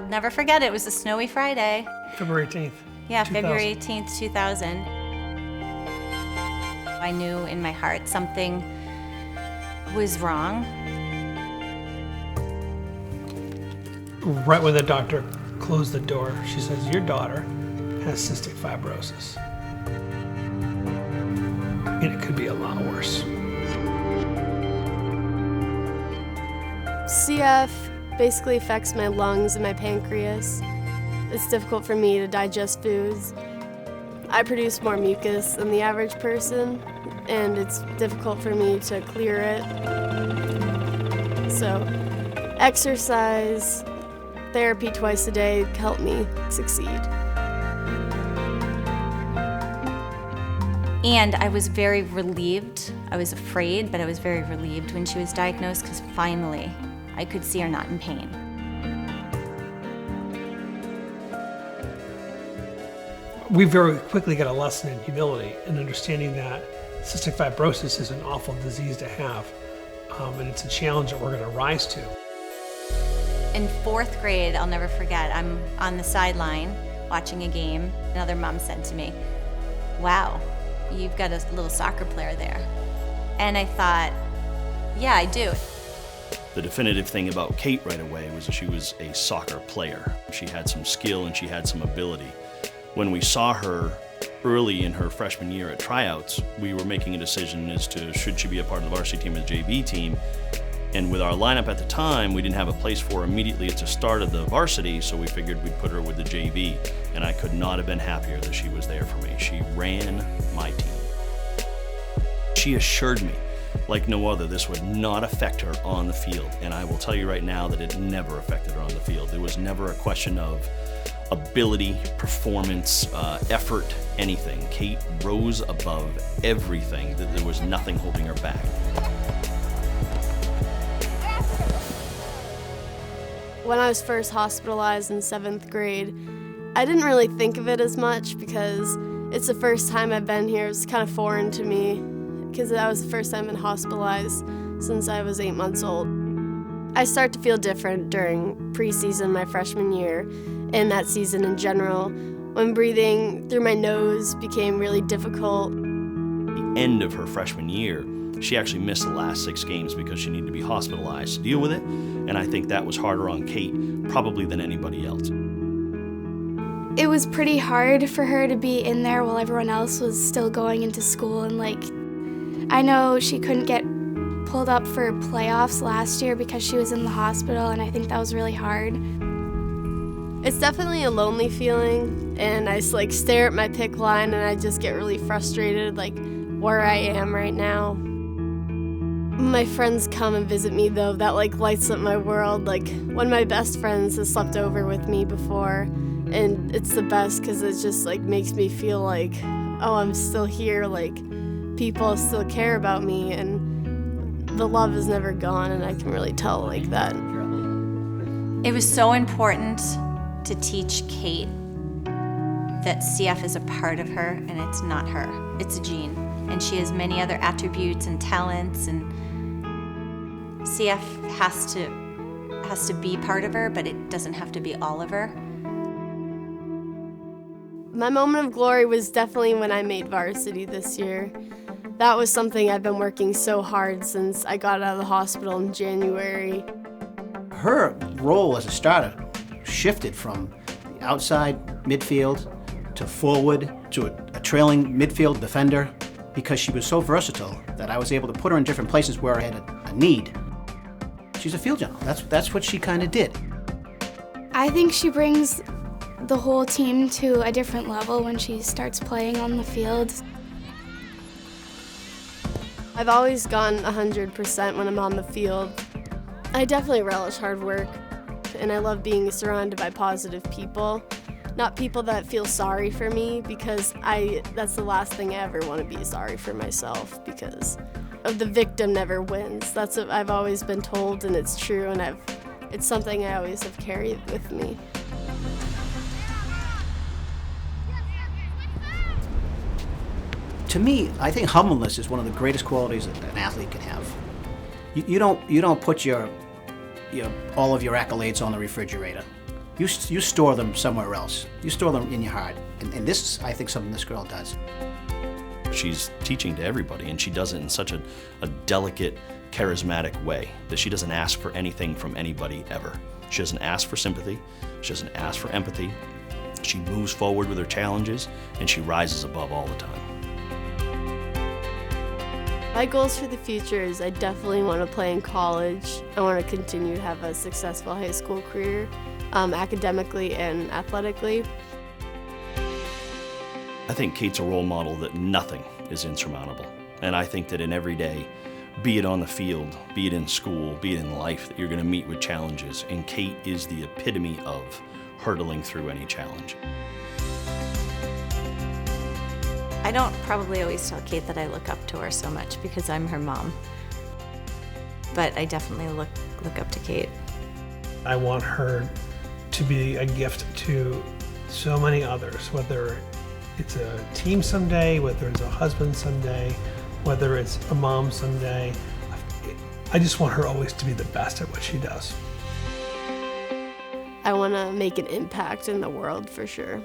never forget it. It was a snowy Friday. February 18th. Yeah, 2000. February 18th, 2000. I knew in my heart something was wrong. Right when the doctor closed the door, she says, your daughter has cystic fibrosis. And it could be a lot worse. CF basically affects my lungs and my pancreas. It's difficult for me to digest foods. I produce more mucus than the average person, and it's difficult for me to clear it. So, exercise, therapy twice a day help me succeed. And I was very relieved. I was afraid, but I was very relieved when she was diagnosed because finally I could see her not in pain. We very quickly got a lesson in humility and understanding that cystic fibrosis is an awful disease to have, and it's a challenge that we're going to rise to. In 4th grade, I'll never forget, I'm on the sideline watching a game. Another mom said to me, wow, you've got a little soccer player there. And I thought, yeah, I do. The definitive thing about Kate right away was that she was a soccer player. She had some skill and she had some ability. When we saw her early in her freshman year at tryouts, we were making a decision as to should she be a part of the varsity team or the JV team. And with our lineup at the time, we didn't have a place for her immediately at the start of the varsity, so we figured we'd put her with the JV. And I could not have been happier that she was there for me. She ran my team. She assured me, like no other, this would not affect her on the field. And I will tell you right now that it never affected her on the field. There was never a question of ability, performance, effort, anything. Kate rose above everything. There was nothing holding her back. When I was first hospitalized in 7th grade, I didn't really think of it as much because it's the first time I've been here. It was kind of foreign to me because that was the first time I've been hospitalized since I was 8 months old. I started to feel different during preseason my freshman year and that season in general when breathing through my nose became really difficult. The end of her freshman year, she actually missed the last 6 games because she needed to be hospitalized to deal with it, and I think that was harder on Kate probably than anybody else. It was pretty hard for her to be in there while everyone else was still going into school, and I know she couldn't get pulled up for playoffs last year because she was in the hospital, and I think that was really hard. It's definitely a lonely feeling, and I just stare at my pick line and I just get really frustrated where I am right now. My friends come and visit me though, that lights up my world. One of my best friends has slept over with me before, and it's the best because it just makes me feel oh, I'm still here, people still care about me, and the love is never gone, and I can really tell that. It was so important to teach Kate that CF is a part of her and it's not her, it's a gene. And she has many other attributes and talents, and CF has to be part of her, but it doesn't have to be all of her. My moment of glory was definitely when I made varsity this year. That was something I've been working so hard since I got out of the hospital in January. Her role as a starter shifted from the outside midfield to forward to a trailing midfield defender because she was so versatile that I was able to put her in different places where I had a need. She's a field general. That's what she kind of did. I think she brings the whole team to a different level when she starts playing on the field. I've always gone 100% when I'm on the field. I definitely relish hard work, and I love being surrounded by positive people. Not people that feel sorry for me, because that's the last thing I ever want to be, sorry for myself, because of the victim never wins. That's what I've always been told, and it's true, and it's something I always have carried with me. To me, I think humbleness is one of the greatest qualities that an athlete can have. You don't put all of your accolades on the refrigerator. you store them somewhere else. You store them in your heart. And this is, I think, something this girl does. She's teaching to everybody, and she does it in such a delicate, charismatic way that she doesn't ask for anything from anybody ever. She doesn't ask for sympathy. She doesn't ask for empathy. She moves forward with her challenges, and she rises above all the time. My goals for the future is I definitely want to play in college. I want to continue to have a successful high school career, academically and athletically. I think Kate's a role model that nothing is insurmountable. And I think that in every day, be it on the field, be it in school, be it in life, that you're going to meet with challenges. And Kate is the epitome of hurdling through any challenge. I don't probably always tell Kate that I look up to her so much because I'm her mom. But I definitely look up to Kate. I want her to be a gift to so many others, whether it's a team someday, whether it's a husband someday, whether it's a mom someday. I just want her always to be the best at what she does. I want to make an impact in the world for sure.